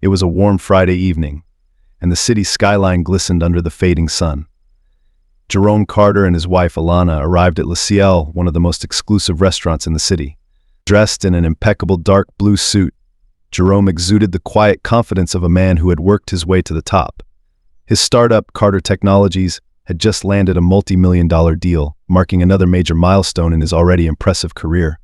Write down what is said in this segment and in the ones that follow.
It was a warm Friday evening, and the city's skyline glistened under the fading sun. Jerome Carter and his wife Alana arrived at Le Ciel, one of the most exclusive restaurants in the city. Dressed in an impeccable dark blue suit, Jerome exuded the quiet confidence of a man who had worked his way to the top. His startup, Carter Technologies, had just landed a multi-million-dollar deal, marking another major milestone in his already impressive career.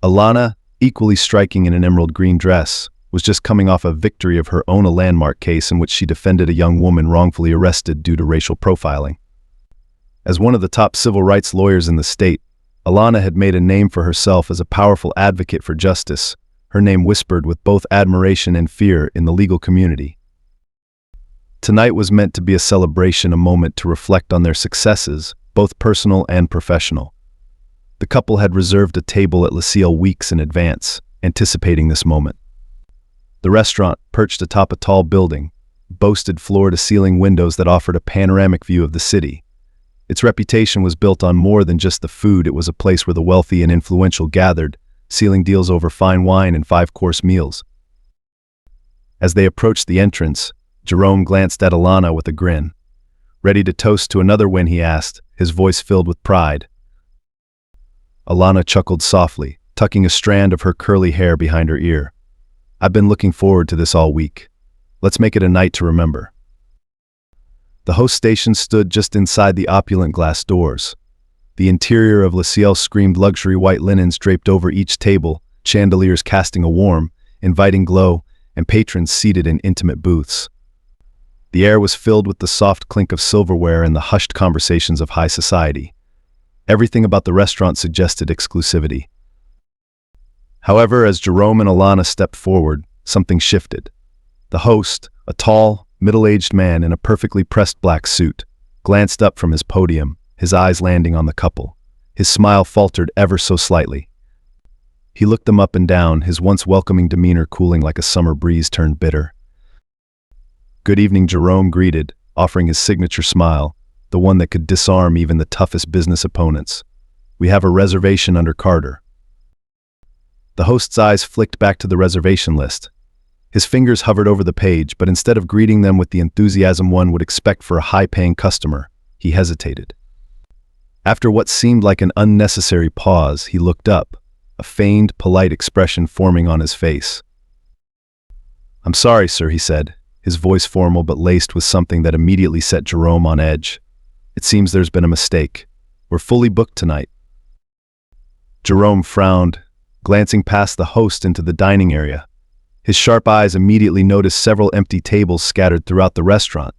Alana, equally striking in an emerald green dress, was just coming off a victory of her own, a landmark case in which she defended a young woman wrongfully arrested due to racial profiling. As one of the top civil rights lawyers in the state, Alana had made a name for herself as a powerful advocate for justice, her name whispered with both admiration and fear in the legal community. Tonight was meant to be a celebration, a moment to reflect on their successes, both personal and professional. The couple had reserved a table at Le Ciel weeks in advance, anticipating this moment. The restaurant, perched atop a tall building, boasted floor-to-ceiling windows that offered a panoramic view of the city. Its reputation was built on more than just the food. It was a place where the wealthy and influential gathered, sealing deals over fine wine and five-course meals. As they approached the entrance, Jerome glanced at Alana with a grin. Ready to toast to another win, he asked, his voice filled with pride. Alana chuckled softly, tucking a strand of her curly hair behind her ear. I've been looking forward to this all week. Let's make it a night to remember. The host station stood just inside the opulent glass doors. The interior of Le Ciel screamed luxury. White linens draped over each table, chandeliers casting a warm, inviting glow, and patrons seated in intimate booths. The air was filled with the soft clink of silverware and the hushed conversations of high society. Everything about the restaurant suggested exclusivity. However, as Jerome and Alana stepped forward, something shifted. The host, a tall, middle-aged man in a perfectly pressed black suit, glanced up from his podium, his eyes landing on the couple. His smile faltered ever so slightly. He looked them up and down, his once welcoming demeanor cooling like a summer breeze turned bitter. Good evening, Jerome greeted, offering his signature smile, the one that could disarm even the toughest business opponents. We have a reservation under Carter. The host's eyes flicked back to the reservation list. His fingers hovered over the page, but instead of greeting them with the enthusiasm one would expect for a high-paying customer, he hesitated. After what seemed like an unnecessary pause, he looked up, a feigned, polite expression forming on his face. I'm sorry, sir, he said, his voice formal but laced with something that immediately set Jerome on edge. It seems there's been a mistake. We're fully booked tonight. Jerome frowned, glancing past the host into the dining area. His sharp eyes immediately noticed several empty tables scattered throughout the restaurant.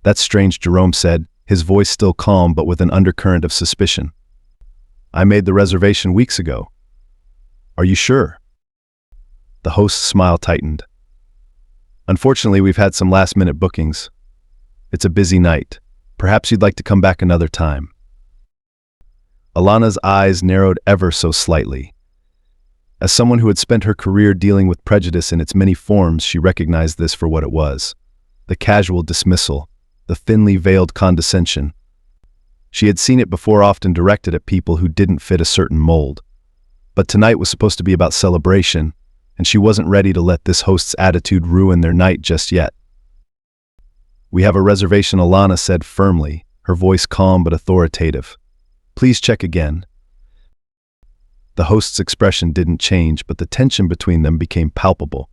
That's strange, Jerome said, his voice still calm but with an undercurrent of suspicion. I made the reservation weeks ago. Are you sure? The host's smile tightened. Unfortunately, we've had some last-minute bookings. It's a busy night. Perhaps you'd like to come back another time. Alana's eyes narrowed ever so slightly. As someone who had spent her career dealing with prejudice in its many forms, she recognized this for what it was. The casual dismissal, the thinly veiled condescension. She had seen it before, often directed at people who didn't fit a certain mold. But tonight was supposed to be about celebration, and she wasn't ready to let this host's attitude ruin their night just yet. We have a reservation, Alana said firmly, her voice calm but authoritative. Please check again. The host's expression didn't change, but the tension between them became palpable.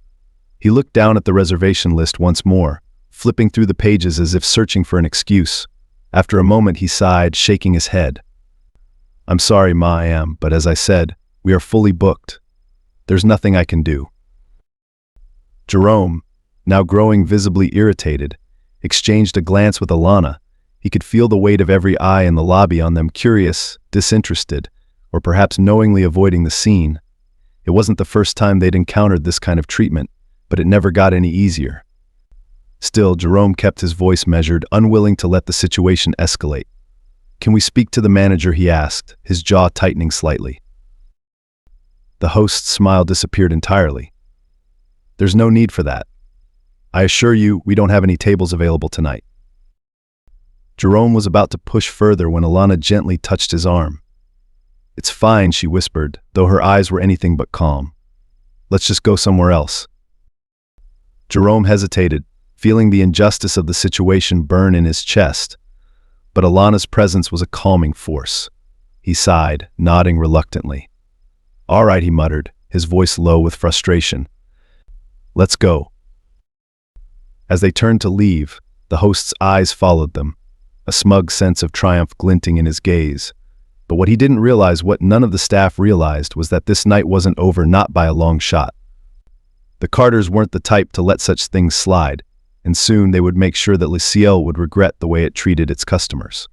He looked down at the reservation list once more, flipping through the pages as if searching for an excuse. After a moment he sighed, shaking his head. I'm sorry, Ma, I am, but as I said, we are fully booked. There's nothing I can do. Jerome, now growing visibly irritated, exchanged a glance with Alana. He could feel the weight of every eye in the lobby on them, curious, disinterested, or perhaps knowingly avoiding the scene. It wasn't the first time they'd encountered this kind of treatment, but it never got any easier. Still, Jerome kept his voice measured, unwilling to let the situation escalate. Can we speak to the manager, he asked, his jaw tightening slightly. The host's smile disappeared entirely. There's no need for that. I assure you, we don't have any tables available tonight. Jerome was about to push further when Alana gently touched his arm. It's fine, she whispered, though her eyes were anything but calm. Let's just go somewhere else. Jerome hesitated, feeling the injustice of the situation burn in his chest. But Alana's presence was a calming force. He sighed, nodding reluctantly. "All right," he muttered, his voice low with frustration. "Let's go." As they turned to leave, the host's eyes followed them, a smug sense of triumph glinting in his gaze. But what he didn't realize, what none of the staff realized, was that this night wasn't over, not by a long shot. The Carters weren't the type to let such things slide, and soon they would make sure that Le Ciel would regret the way it treated its customers.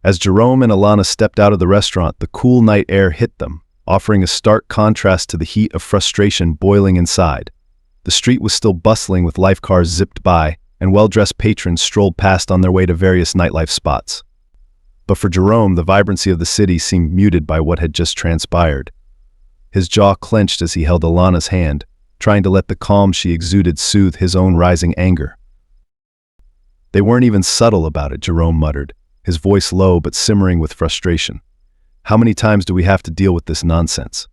As Jerome and Alana stepped out of the restaurant, the cool night air hit them, offering a stark contrast to the heat of frustration boiling inside. The street was still bustling with life cars zipped by, and well-dressed patrons strolled past on their way to various nightlife spots. But for Jerome, the vibrancy of the city seemed muted by what had just transpired. His jaw clenched as he held Alana's hand, trying to let the calm she exuded soothe his own rising anger. "They weren't even subtle about it," Jerome muttered, his voice low but simmering with frustration. "How many times do we have to deal with this nonsense?"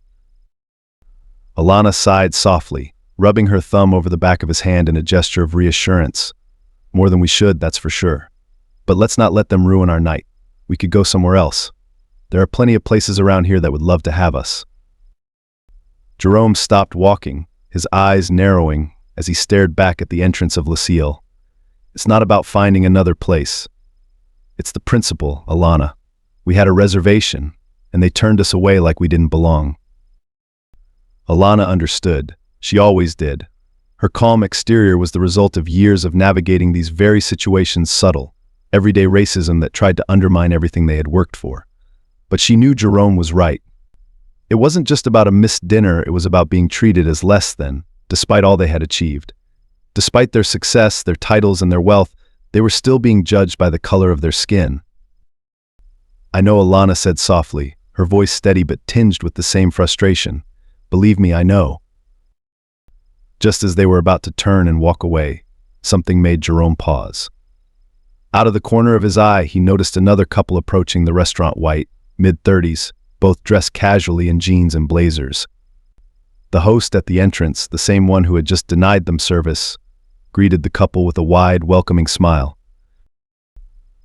Alana sighed softly, rubbing her thumb over the back of his hand in a gesture of reassurance. "More than we should, that's for sure. But let's not let them ruin our night. We could go somewhere else. There are plenty of places around here that would love to have us." Jerome stopped walking, his eyes narrowing as he stared back at the entrance of Le Ciel. "It's not about finding another place. It's the principle, Alana. We had a reservation, and they turned us away like we didn't belong." Alana understood. She always did. Her calm exterior was the result of years of navigating these very situations, subtle, everyday racism that tried to undermine everything they had worked for. But she knew Jerome was right. It wasn't just about a missed dinner, it was about being treated as less than, despite all they had achieved. Despite their success, their titles, and their wealth, they were still being judged by the color of their skin. "I know," Alana said softly, her voice steady but tinged with the same frustration. "Believe me, I know." Just as they were about to turn and walk away, something made Jerome pause. Out of the corner of his eye, he noticed another couple approaching the restaurant, white, mid-30s, both dressed casually in jeans and blazers. The host at the entrance, the same one who had just denied them service, greeted the couple with a wide, welcoming smile.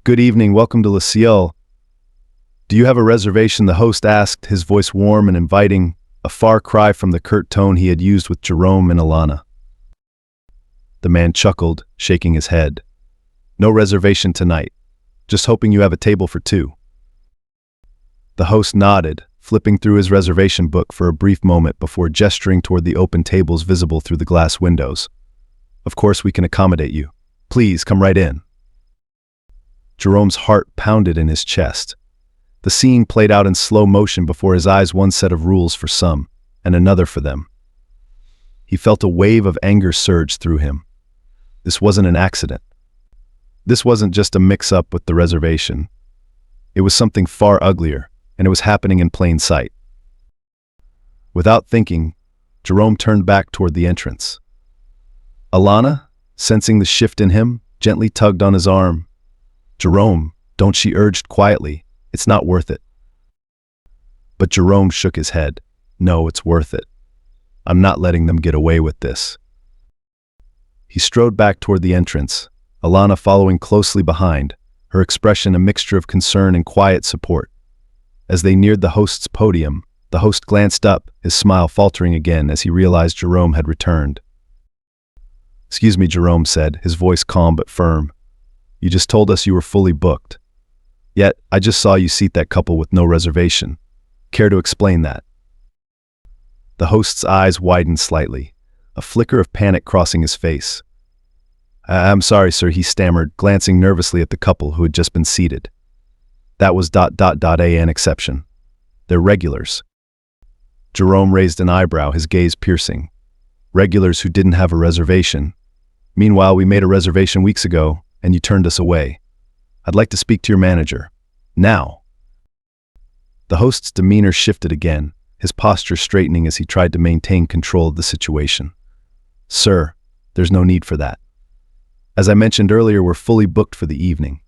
"Good evening, welcome to Le Ciel. Do you have a reservation?" the host asked, his voice warm and inviting, a far cry from the curt tone he had used with Jerome and Alana. The man chuckled, shaking his head. "No reservation tonight. Just hoping you have a table for two." The host nodded, flipping through his reservation book for a brief moment before gesturing toward the open tables visible through the glass windows. "Of course we can accommodate you. Please, come right in." Jerome's heart pounded in his chest. The scene played out in slow motion before his eyes, one set of rules for some, and another for them. He felt a wave of anger surge through him. This wasn't an accident. This wasn't just a mix-up with the reservation. It was something far uglier, and it was happening in plain sight. Without thinking, Jerome turned back toward the entrance. Alana, sensing the shift in him, gently tugged on his arm. "Jerome, don't," she urged quietly. "It's not worth it." But Jerome shook his head. "No, it's worth it. I'm not letting them get away with this." He strode back toward the entrance, Alana following closely behind, her expression a mixture of concern and quiet support. As they neared the host's podium, the host glanced up, his smile faltering again as he realized Jerome had returned. "Excuse me," Jerome said, his voice calm but firm. "You just told us you were fully booked. Yet, I just saw you seat that couple with no reservation. Care to explain that?" The host's eyes widened slightly, a flicker of panic crossing his face. "I'm sorry, sir," he stammered, glancing nervously at the couple who had just been seated. "That was an exception. They're regulars." Jerome raised an eyebrow, his gaze piercing. "Regulars who didn't have a reservation. Meanwhile, we made a reservation weeks ago, and you turned us away. I'd like to speak to your manager. Now." The host's demeanor shifted again, his posture straightening as he tried to maintain control of the situation. "Sir, there's no need for that. As I mentioned earlier, we're fully booked for the evening."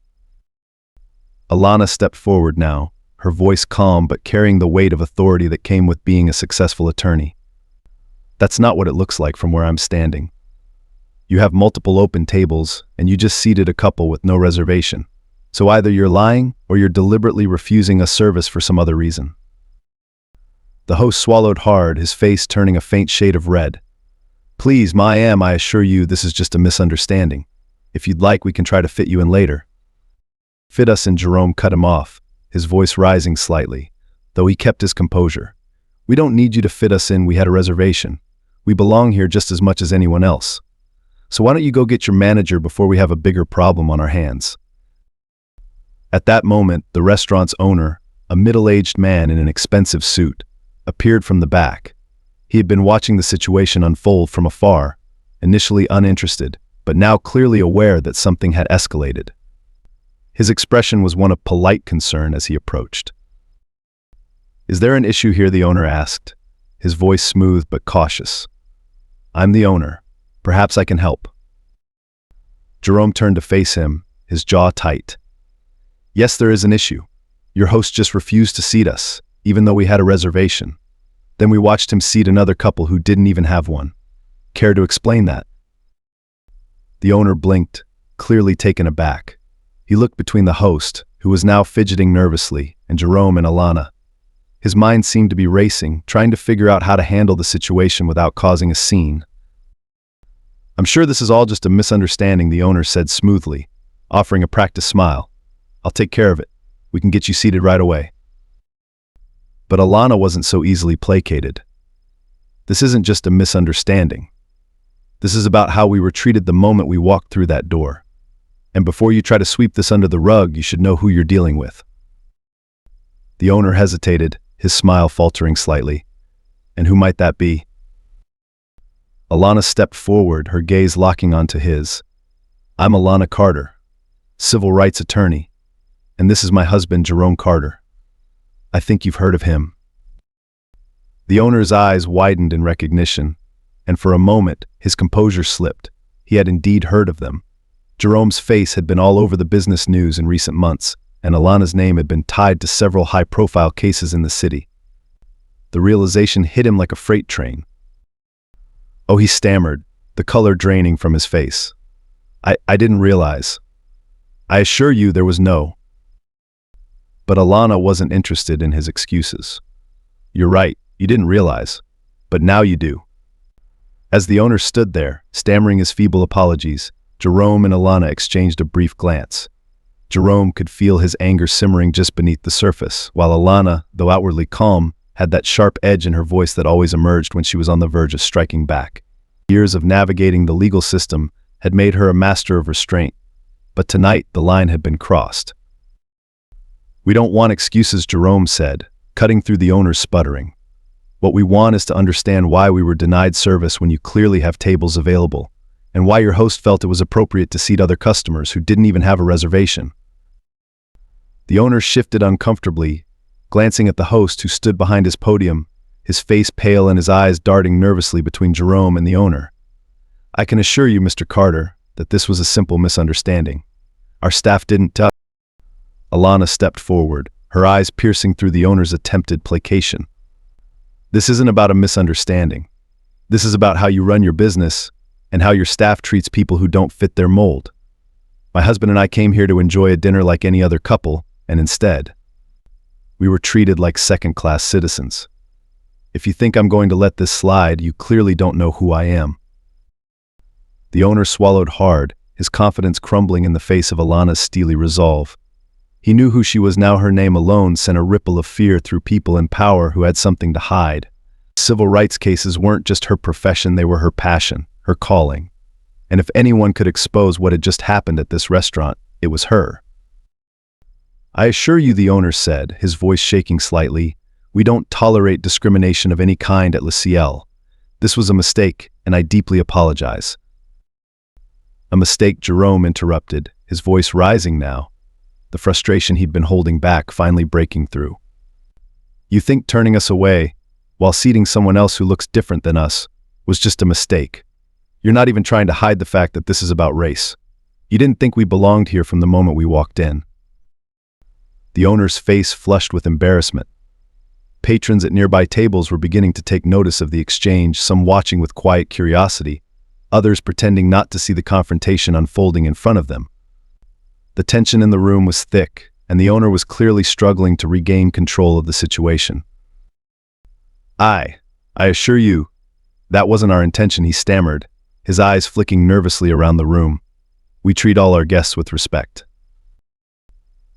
Alana stepped forward now, her voice calm but carrying the weight of authority that came with being a successful attorney. "That's not what it looks like from where I'm standing. You have multiple open tables, and you just seated a couple with no reservation. So either you're lying, or you're deliberately refusing us service for some other reason." The host swallowed hard, his face turning a faint shade of red. "Please, I assure you this is just a misunderstanding. If you'd like, we can try to fit you in later." "Fit us in," Jerome cut him off, his voice rising slightly, though he kept his composure. "We don't need you to fit us in, we had a reservation. We belong here just as much as anyone else. So why don't you go get your manager before we have a bigger problem on our hands?" At that moment, the restaurant's owner, a middle-aged man in an expensive suit, appeared from the back. He had been watching the situation unfold from afar, initially uninterested, but now clearly aware that something had escalated. His expression was one of polite concern as he approached. "Is there an issue here?" the owner asked, his voice smooth but cautious. "I'm the owner. Perhaps I can help." Jerome turned to face him, his jaw tight. "Yes, there is an issue. Your host just refused to seat us, even though we had a reservation. Then we watched him seat another couple who didn't even have one. Care to explain that?" The owner blinked, clearly taken aback. He looked between the host, who was now fidgeting nervously, and Jerome and Alana. His mind seemed to be racing, trying to figure out how to handle the situation without causing a scene. "I'm sure this is all just a misunderstanding," the owner said smoothly, offering a practiced smile. "I'll take care of it. We can get you seated right away." But Alana wasn't so easily placated. "This isn't just a misunderstanding. This is about how we were treated the moment we walked through that door. And before you try to sweep this under the rug, you should know who you're dealing with." The owner hesitated, his smile faltering slightly. "And who might that be?" Alana stepped forward, her gaze locking onto his. "I'm Alana Carter, civil rights attorney, and this is my husband, Jerome Carter. I think you've heard of him." The owner's eyes widened in recognition, and for a moment, his composure slipped. He had indeed heard of them. Jerome's face had been all over the business news in recent months, and Alana's name had been tied to several high-profile cases in the city. The realization hit him like a freight train. "Oh," he stammered, the color draining from his face. I didn't realize. I assure you there was no." But Alana wasn't interested in his excuses. "You're right, you didn't realize. But now you do." As the owner stood there, stammering his feeble apologies, Jerome and Alana exchanged a brief glance. Jerome could feel his anger simmering just beneath the surface, while Alana, though outwardly calm, had that sharp edge in her voice that always emerged when she was on the verge of striking back. Years of navigating the legal system had made her a master of restraint, but tonight the line had been crossed. "We don't want excuses," Jerome said, cutting through the owner's sputtering. "What we want is to understand why we were denied service when you clearly have tables available, and why your host felt it was appropriate to seat other customers who didn't even have a reservation." The owner shifted uncomfortably, glancing at the host who stood behind his podium, his face pale and his eyes darting nervously between Jerome and the owner. "I can assure you, Mr. Carter, that this was a simple misunderstanding. Our staff didn't Alana stepped forward, her eyes piercing through the owner's attempted placation. "This isn't about a misunderstanding. This is about how you run your business and how your staff treats people who don't fit their mold. My husband and I came here to enjoy a dinner like any other couple, and instead, we were treated like second-class citizens. If you think I'm going to let this slide, you clearly don't know who I am." The owner swallowed hard, his confidence crumbling in the face of Alana's steely resolve. He knew who she was now. Her name alone sent a ripple of fear through people in power who had something to hide. Civil rights cases weren't just her profession, they were her passion, her calling. And if anyone could expose what had just happened at this restaurant, it was her. "I assure you," the owner said, his voice shaking slightly, "we don't tolerate discrimination of any kind at Le Ciel. This was a mistake, and I deeply apologize." "A mistake," Jerome interrupted, his voice rising now, the frustration he'd been holding back finally breaking through. "You think turning us away, while seating someone else who looks different than us, was just a mistake. You're not even trying to hide the fact that this is about race. You didn't think we belonged here from the moment we walked in." The owner's face flushed with embarrassment. Patrons at nearby tables were beginning to take notice of the exchange, some watching with quiet curiosity, others pretending not to see the confrontation unfolding in front of them. The tension in the room was thick, and the owner was clearly struggling to regain control of the situation. I assure you, that wasn't our intention," he stammered, his eyes flicking nervously around the room. "We treat all our guests with respect."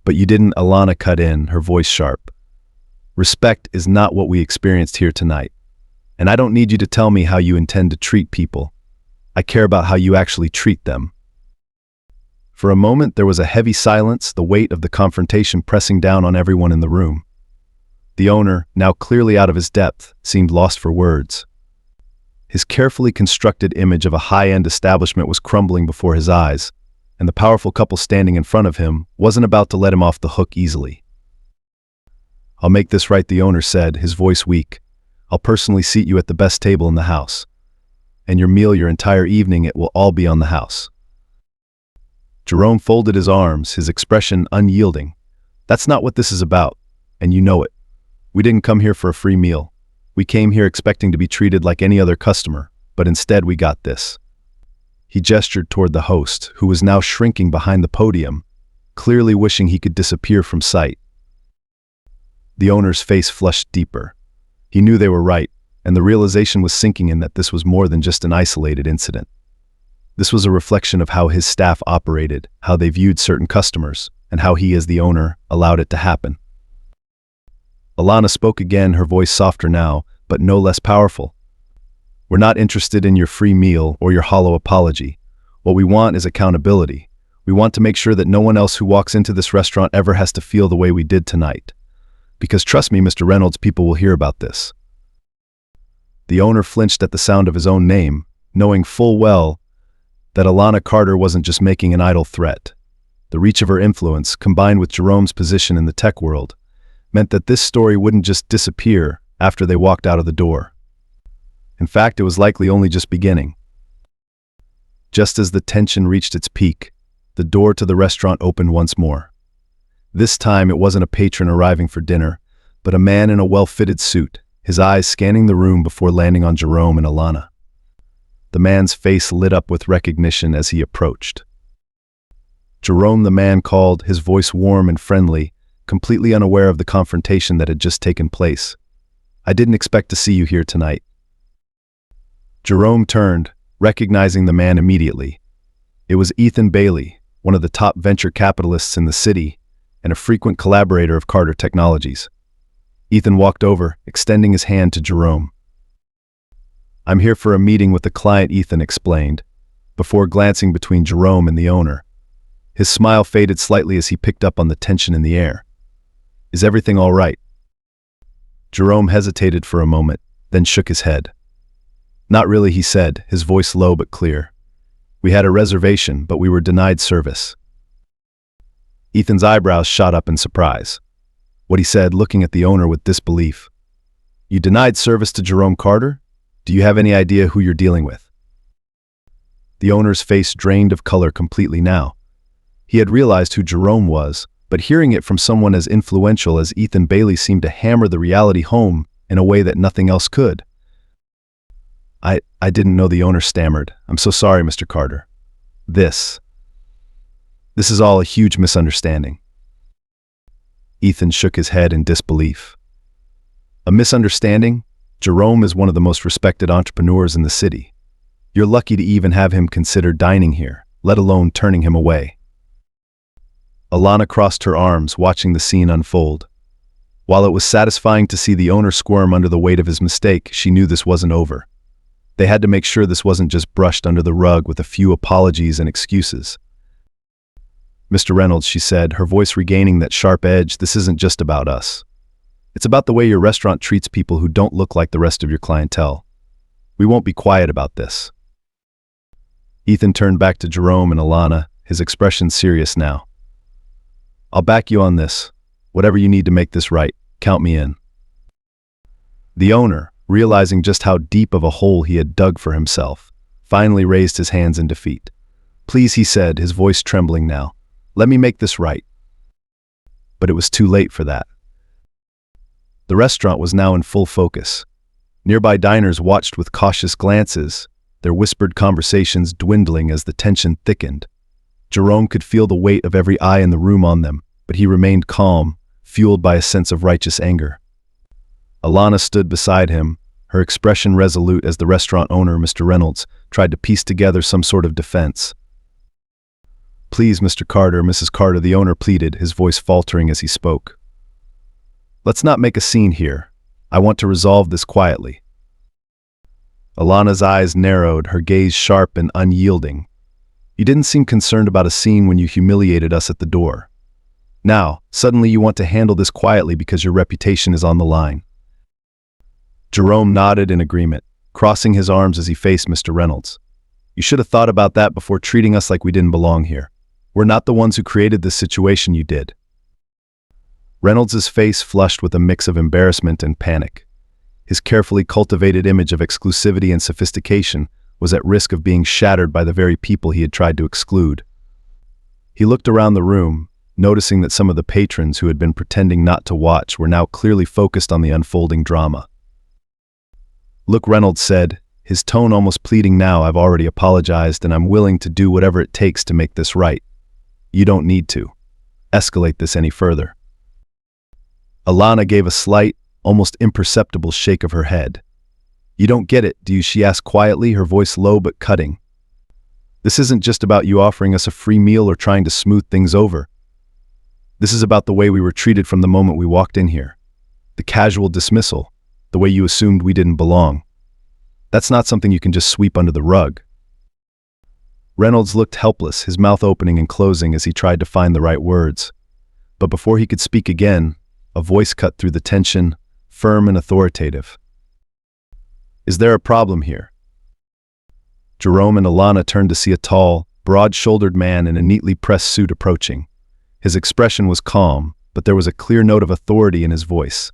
"But you didn't," Alana cut in, her voice sharp. "Respect is not what we experienced here tonight. And I don't need you to tell me how you intend to treat people. I care about how you actually treat them." For a moment there was a heavy silence, the weight of the confrontation pressing down on everyone in the room. The owner, now clearly out of his depth, seemed lost for words. His carefully constructed image of a high-end establishment was crumbling before his eyes, and the powerful couple standing in front of him wasn't about to let him off the hook easily. "I'll make this right," the owner said, his voice weak. "I'll personally seat you at the best table in the house. And your meal, your entire evening, it will all be on the house." Jerome folded his arms, his expression unyielding. "That's not what this is about, and you know it. We didn't come here for a free meal. We came here expecting to be treated like any other customer, but instead we got this." He gestured toward the host, who was now shrinking behind the podium, clearly wishing he could disappear from sight. The owner's face flushed deeper. He knew they were right, and the realization was sinking in that this was more than just an isolated incident. This was a reflection of how his staff operated, how they viewed certain customers, and how he, as the owner, allowed it to happen. Alana spoke again, her voice softer now, but no less powerful. "We're not interested in your free meal or your hollow apology. What we want is accountability. We want to make sure that no one else who walks into this restaurant ever has to feel the way we did tonight. Because trust me, Mr. Reynolds, people will hear about this." The owner flinched at the sound of his own name, knowing full well that Alana Carter wasn't just making an idle threat. The reach of her influence, combined with Jerome's position in the tech world, meant that this story wouldn't just disappear after they walked out of the door. In fact, it was likely only just beginning. Just as the tension reached its peak, the door to the restaurant opened once more. This time it wasn't a patron arriving for dinner, but a man in a well-fitted suit, his eyes scanning the room before landing on Jerome and Alana. The man's face lit up with recognition as he approached. "Jerome," the man called, his voice warm and friendly, completely unaware of the confrontation that had just taken place. "I didn't expect to see you here tonight." Jerome turned, recognizing the man immediately. It was Ethan Bailey, one of the top venture capitalists in the city, and a frequent collaborator of Carter Technologies. Ethan walked over, extending his hand to Jerome. "I'm here for a meeting with the client," Ethan explained, before glancing between Jerome and the owner. His smile faded slightly as he picked up on the tension in the air. "Is everything all right?" Jerome hesitated for a moment, then shook his head. "Not really," he said, his voice low but clear. "We had a reservation, but we were denied service." Ethan's eyebrows shot up in surprise. What he said, looking at the owner with disbelief. "You denied service to Jerome Carter? Do you have any idea who you're dealing with?" The owner's face drained of color completely now. He had realized who Jerome was, but hearing it from someone as influential as Ethan Bailey seemed to hammer the reality home in a way that nothing else could. I didn't know," the owner stammered. "I'm so sorry, Mr. Carter. This is all a huge misunderstanding." Ethan shook his head in disbelief. "A misunderstanding? Jerome is one of the most respected entrepreneurs in the city. You're lucky to even have him consider dining here, let alone turning him away." Alana crossed her arms, watching the scene unfold. While it was satisfying to see the owner squirm under the weight of his mistake, she knew this wasn't over. They had to make sure this wasn't just brushed under the rug with a few apologies and excuses. "Mr. Reynolds," she said, her voice regaining that sharp edge, "this isn't just about us. It's about the way your restaurant treats people who don't look like the rest of your clientele. We won't be quiet about this." Ethan turned back to Jerome and Alana, his expression serious now. "I'll back you on this. Whatever you need to make this right, count me in." The owner, realizing just how deep of a hole he had dug for himself, finally raised his hands in defeat. "Please," he said, his voice trembling now, "let me make this right." But it was too late for that. The restaurant was now in full focus. Nearby diners watched with cautious glances, their whispered conversations dwindling as the tension thickened. Jerome could feel the weight of every eye in the room on them, but he remained calm, fueled by a sense of righteous anger. Alana stood beside him, her expression resolute as the restaurant owner, Mr. Reynolds, tried to piece together some sort of defense. "Please, Mr. Carter," Mrs. Carter, the owner, pleaded, his voice faltering as he spoke. "Let's not make a scene here. I want to resolve this quietly." Alana's eyes narrowed, her gaze sharp and unyielding. "You didn't seem concerned about a scene when you humiliated us at the door. Now, suddenly you want to handle this quietly because your reputation is on the line." Jerome nodded in agreement, crossing his arms as he faced Mr. Reynolds. "You should have thought about that before treating us like we didn't belong here. We're not the ones who created this situation, you did." Reynolds's face flushed with a mix of embarrassment and panic. His carefully cultivated image of exclusivity and sophistication was at risk of being shattered by the very people he had tried to exclude. He looked around the room, noticing that some of the patrons who had been pretending not to watch were now clearly focused on the unfolding drama. "Look," Reynolds said, his tone almost pleading now, "I've already apologized and I'm willing to do whatever it takes to make this right. You don't need to escalate this any further." Alana gave a slight, almost imperceptible shake of her head. "You don't get it, do you?" she asked quietly, her voice low but cutting. "This isn't just about you offering us a free meal or trying to smooth things over. This is about the way we were treated from the moment we walked in here. The casual dismissal, the way you assumed we didn't belong. That's not something you can just sweep under the rug." Reynolds looked helpless, his mouth opening and closing as he tried to find the right words. But before he could speak again, a voice cut through the tension, firm and authoritative. "Is there a problem here?" Jerome and Alana turned to see a tall, broad-shouldered man in a neatly pressed suit approaching. His expression was calm, but there was a clear note of authority in his voice.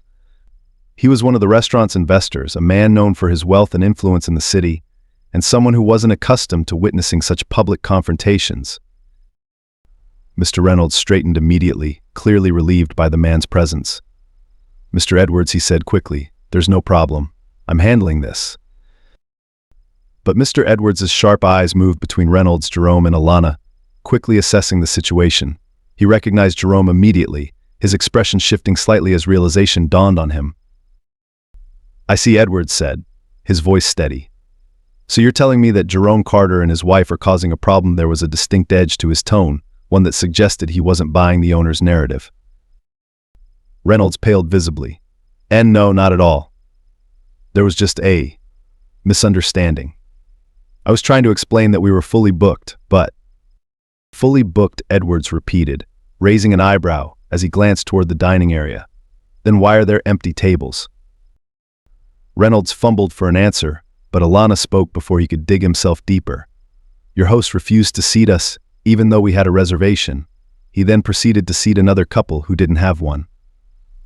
He was one of the restaurant's investors, a man known for his wealth and influence in the city, and someone who wasn't accustomed to witnessing such public confrontations. Mr. Reynolds straightened immediately, clearly relieved by the man's presence. "Mr. Edwards," he said quickly, "there's no problem. I'm handling this." But Mr. Edwards' sharp eyes moved between Reynolds, Jerome, and Alana, quickly assessing the situation. He recognized Jerome immediately, his expression shifting slightly as realization dawned on him. "I see," Edwards said, his voice steady. "So you're telling me that Jerome Carter and his wife are causing a problem?" There was a distinct edge to his tone, one that suggested he wasn't buying the owner's narrative. Reynolds paled visibly. "And no, not at all. There was just a misunderstanding. I was trying to explain that we were fully booked, but—" "Fully booked," Edwards repeated, raising an eyebrow as he glanced toward the dining area. "Then why are there empty tables?" Reynolds fumbled for an answer, but Alana spoke before he could dig himself deeper. "Your host refused to seat us, even though we had a reservation. He then proceeded to seat another couple who didn't have one.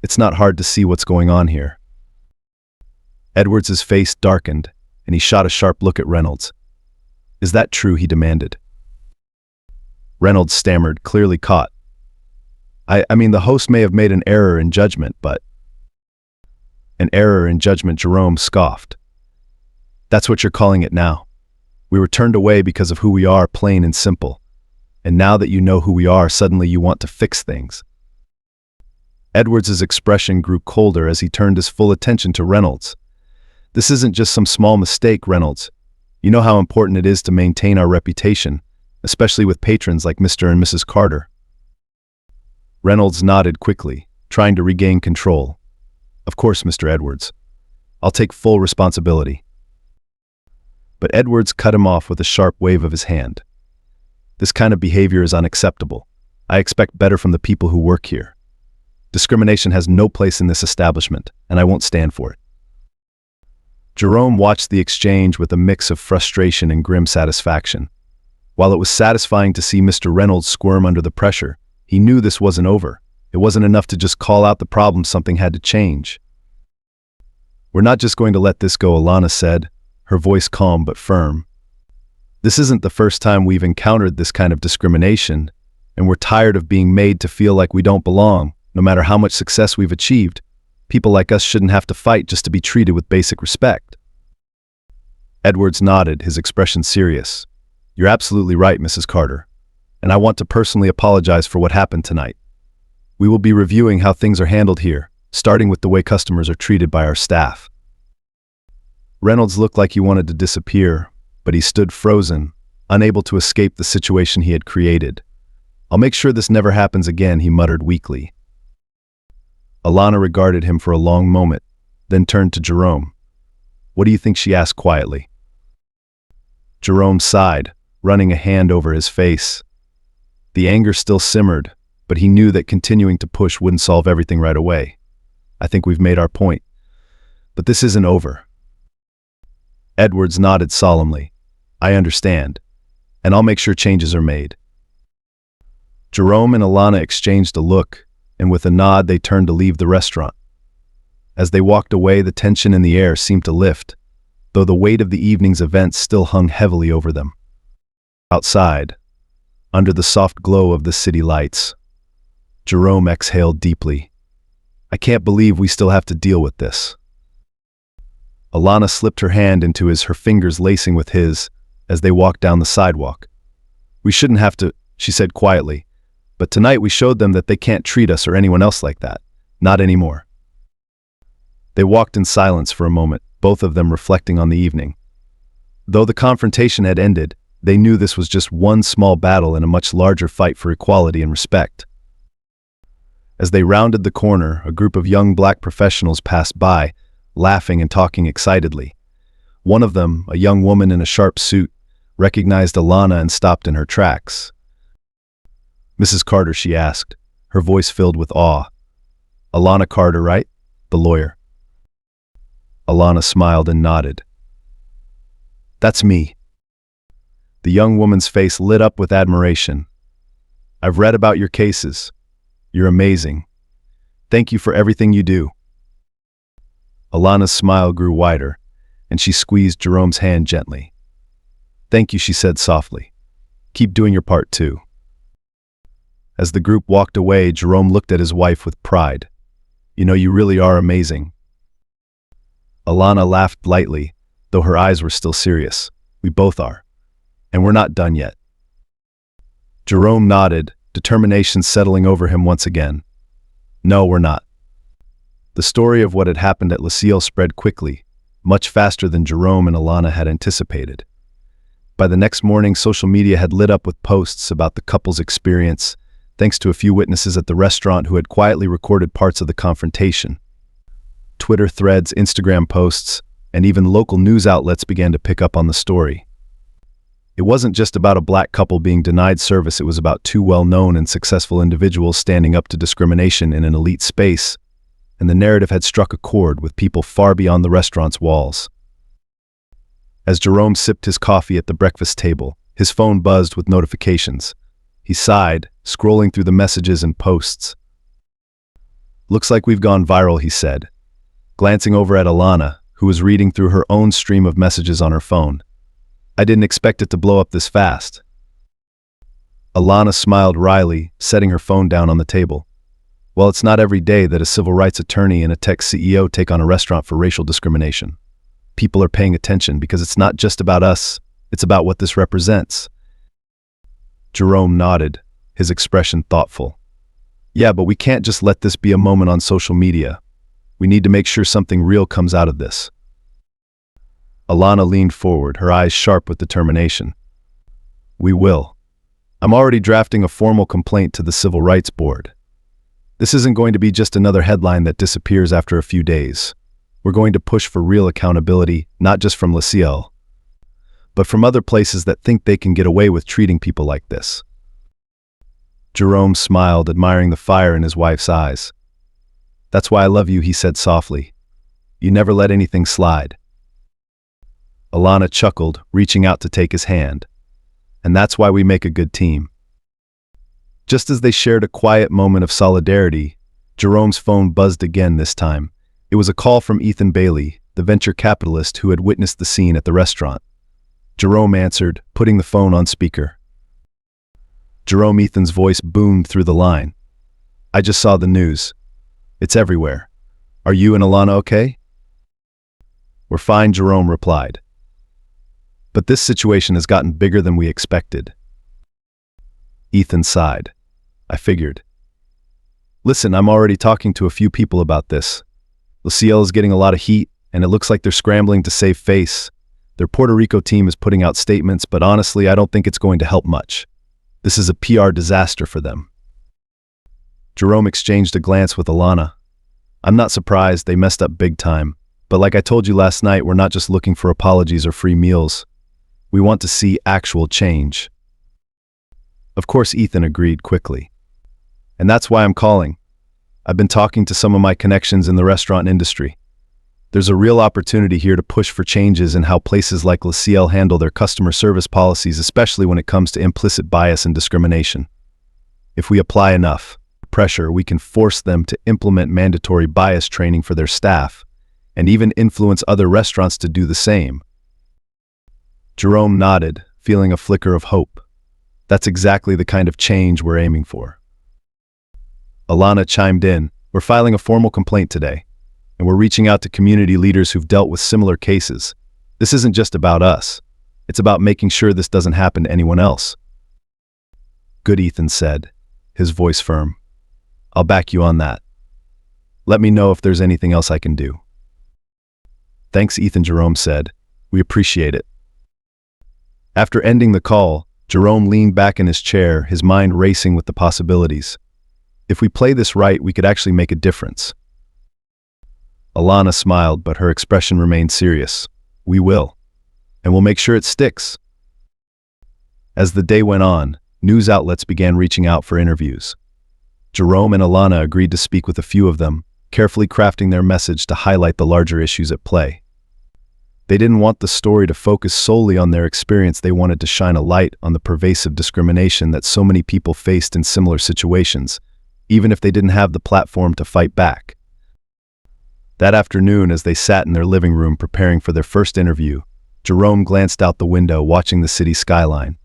It's not hard to see what's going on here." Edwards' face darkened, and he shot a sharp look at Reynolds. "Is that true?" he demanded. Reynolds stammered, clearly caught. I mean, the host may have made an error in judgment, but—" "An error in judgment," Jerome scoffed. "That's what you're calling it now. We were turned away because of who we are, plain and simple. And now that you know who we are, suddenly you want to fix things." Edwards' expression grew colder as he turned his full attention to Reynolds. "This isn't just some small mistake, Reynolds. You know how important it is to maintain our reputation, especially with patrons like Mr. and Mrs. Carter." Reynolds nodded quickly, trying to regain control. "Of course, Mr. Edwards. I'll take full responsibility." But Edwards cut him off with a sharp wave of his hand. "This kind of behavior is unacceptable. I expect better from the people who work here. Discrimination has no place in this establishment, and I won't stand for it." Jerome watched the exchange with a mix of frustration and grim satisfaction. While it was satisfying to see Mr. Reynolds squirm under the pressure, he knew this wasn't over. It wasn't enough to just call out the problem, something had to change. "We're not just going to let this go," Alana said, her voice calm but firm. "This isn't the first time we've encountered this kind of discrimination, and we're tired of being made to feel like we don't belong, no matter how much success we've achieved. People like us shouldn't have to fight just to be treated with basic respect." Edwards nodded, his expression serious. You're absolutely right, Mrs. Carter. And I want to personally apologize for what happened tonight. We will be reviewing how things are handled here, starting with the way customers are treated by our staff. Reynolds looked like he wanted to disappear, but he stood frozen, unable to escape the situation he had created. I'll make sure this never happens again, he muttered weakly. Alana regarded him for a long moment, then turned to Jerome. What do you think? She asked quietly. Jerome sighed, running a hand over his face. The anger still simmered, but he knew that continuing to push wouldn't solve everything right away. I think we've made our point. But this isn't over. Edwards nodded solemnly. I understand, and I'll make sure changes are made. Jerome and Alana exchanged a look, and with a nod they turned to leave the restaurant. As they walked away, the tension in the air seemed to lift, though the weight of the evening's events still hung heavily over them. Outside, under the soft glow of the city lights, Jerome exhaled deeply. I can't believe we still have to deal with this. Alana slipped her hand into his, her fingers lacing with his, as they walked down the sidewalk. We shouldn't have to, she said quietly, but tonight we showed them that they can't treat us or anyone else like that. Not anymore. They walked in silence for a moment, both of them reflecting on the evening. Though the confrontation had ended, they knew this was just one small battle in a much larger fight for equality and respect. As they rounded the corner, a group of young black professionals passed by, laughing and talking excitedly. One of them, a young woman in a sharp suit, recognized Alana and stopped in her tracks. Mrs. Carter, she asked, her voice filled with awe. Alana Carter, right? The lawyer. Alana smiled and nodded. That's me. The young woman's face lit up with admiration. I've read about your cases. You're amazing. Thank you for everything you do. Alana's smile grew wider, and she squeezed Jerome's hand gently. Thank you, she said softly. Keep doing your part too. As the group walked away, Jerome looked at his wife with pride. You know, you really are amazing. Alana laughed lightly, though her eyes were still serious. We both are. And we're not done yet. Jerome nodded, determination settling over him once again. No, we're not. The story of what had happened at Lucille spread quickly, much faster than Jerome and Alana had anticipated. By the next morning, social media had lit up with posts about the couple's experience, thanks to a few witnesses at the restaurant who had quietly recorded parts of the confrontation. Twitter threads, Instagram posts, and even local news outlets began to pick up on the story. It wasn't just about a black couple being denied service, it was about two well-known and successful individuals standing up to discrimination in an elite space, and the narrative had struck a chord with people far beyond the restaurant's walls. As Jerome sipped his coffee at the breakfast table, his phone buzzed with notifications. He sighed, scrolling through the messages and posts. Looks like we've gone viral, he said, glancing over at Alana, who was reading through her own stream of messages on her phone. I didn't expect it to blow up this fast. Alana smiled wryly, setting her phone down on the table. Well, it's not every day that a civil rights attorney and a tech CEO take on a restaurant for racial discrimination. People are paying attention because it's not just about us, it's about what this represents. Jerome nodded, his expression thoughtful. Yeah, but we can't just let this be a moment on social media. We need to make sure something real comes out of this. Alana leaned forward, her eyes sharp with determination. We will. I'm already drafting a formal complaint to the Civil Rights Board. This isn't going to be just another headline that disappears after a few days. We're going to push for real accountability, not just from Lucille, but from other places that think they can get away with treating people like this. Jerome smiled, admiring the fire in his wife's eyes. That's why I love you, he said softly. You never let anything slide. Alana chuckled, reaching out to take his hand. And that's why we make a good team. Just as they shared a quiet moment of solidarity, Jerome's phone buzzed again this time. It was a call from Ethan Bailey, the venture capitalist who had witnessed the scene at the restaurant. Jerome answered, putting the phone on speaker. Jerome, Ethan's voice boomed through the line. I just saw the news. It's everywhere. Are you and Alana okay? We're fine, Jerome replied. But this situation has gotten bigger than we expected. Ethan sighed. I figured. Listen, I'm already talking to a few people about this. LCL is getting a lot of heat, and it looks like they're scrambling to save face. Their Puerto Rico team is putting out statements, but honestly, I don't think it's going to help much. This is a PR disaster for them. Jerome exchanged a glance with Alana. I'm not surprised, they messed up big time. But like I told you last night, we're not just looking for apologies or free meals. We want to see actual change. Of course, Ethan agreed quickly. And that's why I'm calling. I've been talking to some of my connections in the restaurant industry. There's a real opportunity here to push for changes in how places like LCL handle their customer service policies, especially when it comes to implicit bias and discrimination. If we apply enough pressure, we can force them to implement mandatory bias training for their staff, and even influence other restaurants to do the same. Jerome nodded, feeling a flicker of hope. That's exactly the kind of change we're aiming for. Alana chimed in. We're filing a formal complaint today, and we're reaching out to community leaders who've dealt with similar cases. This isn't just about us. It's about making sure this doesn't happen to anyone else. Good, Ethan said, his voice firm. I'll back you on that. Let me know if there's anything else I can do. Thanks, Ethan, Jerome said. We appreciate it. After ending the call, Jerome leaned back in his chair, his mind racing with the possibilities. If we play this right, we could actually make a difference. Alana smiled, but her expression remained serious. We will. And we'll make sure it sticks. As the day went on, news outlets began reaching out for interviews. Jerome and Alana agreed to speak with a few of them, carefully crafting their message to highlight the larger issues at play. They didn't want the story to focus solely on their experience. They wanted to shine a light on the pervasive discrimination that so many people faced in similar situations, even if they didn't have the platform to fight back. That afternoon, as they sat in their living room preparing for their first interview, Jerome glanced out the window, watching the city skyline.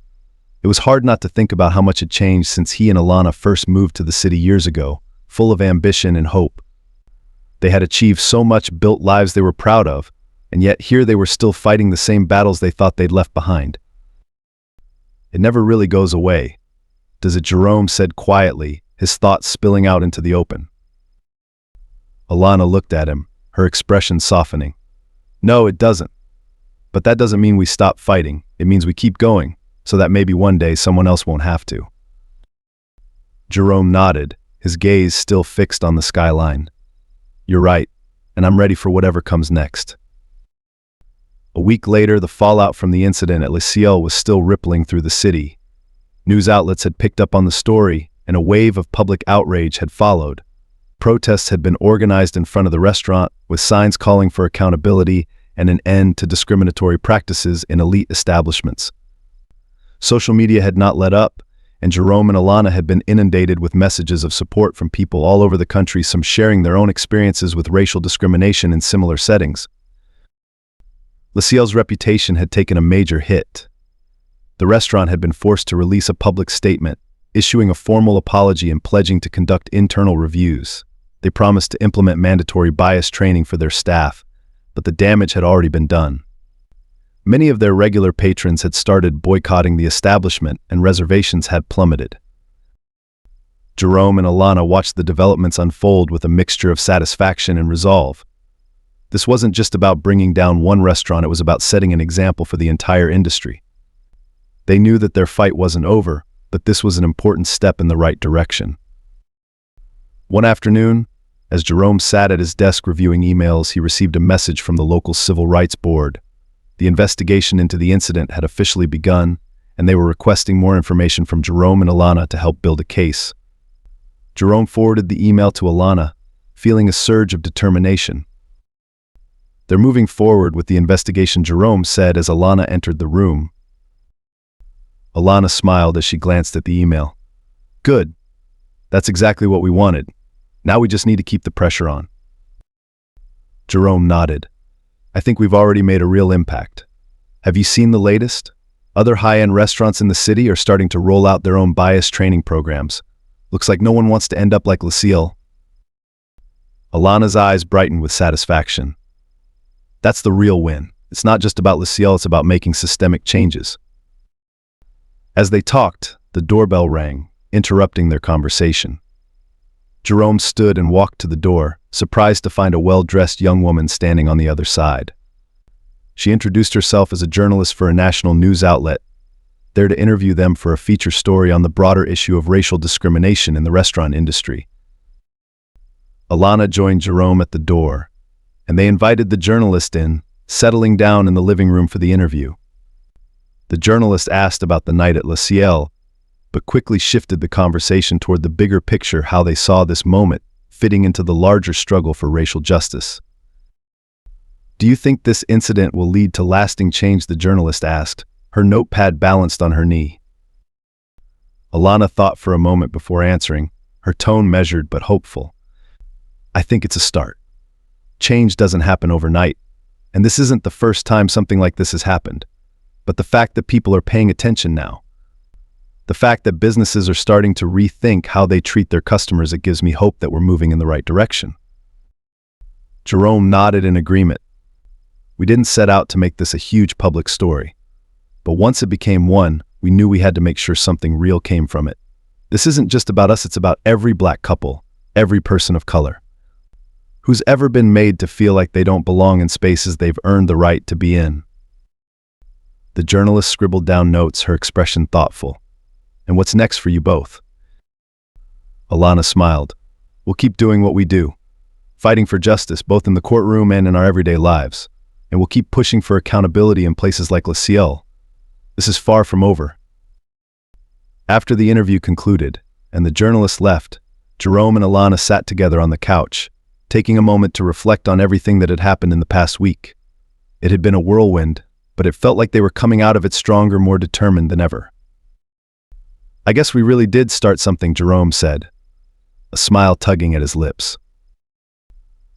It was hard not to think about how much had changed since he and Alana first moved to the city years ago, full of ambition and hope. They had achieved so much, built lives they were proud of, and yet here they were still fighting the same battles they thought they'd left behind. It never really goes away, does it? Jerome said quietly, his thoughts spilling out into the open. Alana looked at him, her expression softening. No, it doesn't. But that doesn't mean we stop fighting. It means we keep going, so that maybe one day someone else won't have to. Jerome nodded, his gaze still fixed on the skyline. You're right, and I'm ready for whatever comes next. A week later, the fallout from the incident at LCL was still rippling through the city. News outlets had picked up on the story, and a wave of public outrage had followed. Protests had been organized in front of the restaurant, with signs calling for accountability and an end to discriminatory practices in elite establishments. Social media had not let up, and Jerome and Alana had been inundated with messages of support from people all over the country, some sharing their own experiences with racial discrimination in similar settings. LCL's reputation had taken a major hit. The restaurant had been forced to release a public statement, issuing a formal apology and pledging to conduct internal reviews. They promised to implement mandatory bias training for their staff, but the damage had already been done. Many of their regular patrons had started boycotting the establishment, and reservations had plummeted. Jerome and Alana watched the developments unfold with a mixture of satisfaction and resolve. This wasn't just about bringing down one restaurant, it was about setting an example for the entire industry. They knew that their fight wasn't over, but this was an important step in the right direction. One afternoon, as Jerome sat at his desk reviewing emails, he received a message from the local Civil Rights Board. The investigation into the incident had officially begun, and they were requesting more information from Jerome and Alana to help build a case. Jerome forwarded the email to Alana, feeling a surge of determination. They're moving forward with the investigation, Jerome said as Alana entered the room. Alana smiled as she glanced at the email. Good. That's exactly what we wanted. Now we just need to keep the pressure on. Jerome nodded. I think we've already made a real impact. Have you seen the latest? Other high-end restaurants in the city are starting to roll out their own bias training programs. Looks like no one wants to end up like LCL. Alana's eyes brightened with satisfaction. That's the real win. It's not just about Luciel, it's about making systemic changes. As they talked, the doorbell rang, interrupting their conversation. Jerome stood and walked to the door, surprised to find a well-dressed young woman standing on the other side. She introduced herself as a journalist for a national news outlet, there to interview them for a feature story on the broader issue of racial discrimination in the restaurant industry. Alana joined Jerome at the door, and they invited the journalist in, settling down in the living room for the interview. The journalist asked about the night at Luciel, but quickly shifted the conversation toward the bigger picture, how they saw this moment fitting into the larger struggle for racial justice. "Do you think this incident will lead to lasting change?" the journalist asked, her notepad balanced on her knee. Alana thought for a moment before answering, her tone measured but hopeful. "I think it's a start. Change doesn't happen overnight, and this isn't the first time something like this has happened. But the fact that people are paying attention now, the fact that businesses are starting to rethink how they treat their customers, it gives me hope that we're moving in the right direction." Jerome nodded in agreement. "We didn't set out to make this a huge public story, but once it became one, we knew we had to make sure something real came from it. This isn't just about us, it's about every Black couple, every person of color, who's ever been made to feel like they don't belong in spaces they've earned the right to be in." The journalist scribbled down notes, her expression thoughtful. "And what's next for you both?" Alana smiled. "We'll keep doing what we do, fighting for justice both in the courtroom and in our everyday lives. And we'll keep pushing for accountability in places like Luciel. This is far from over." After the interview concluded, and the journalist left, Jerome and Alana sat together on the couch, taking a moment to reflect on everything that had happened in the past week. It had been a whirlwind, but it felt like they were coming out of it stronger, more determined than ever. "I guess we really did start something," Jerome said, a smile tugging at his lips.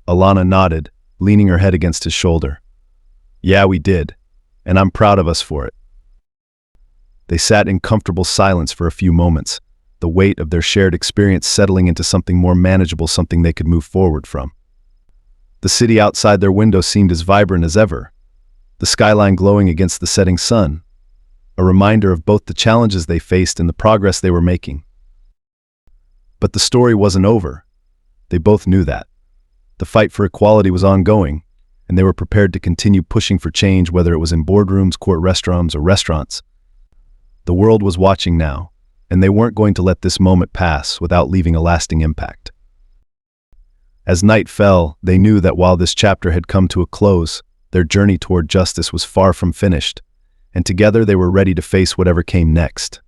Alana nodded, leaning her head against his shoulder. "Yeah, we did, and I'm proud of us for it." They sat in comfortable silence for a few moments, the weight of their shared experience settling into something more manageable, something they could move forward from. The city outside their window seemed as vibrant as ever, the skyline glowing against the setting sun, a reminder of both the challenges they faced and the progress they were making. But the story wasn't over. They both knew that. The fight for equality was ongoing, and they were prepared to continue pushing for change, whether it was in boardrooms, court restrooms, or restaurants. The world was watching now, and they weren't going to let this moment pass without leaving a lasting impact. As night fell, they knew that while this chapter had come to a close, their journey toward justice was far from finished, and together they were ready to face whatever came next.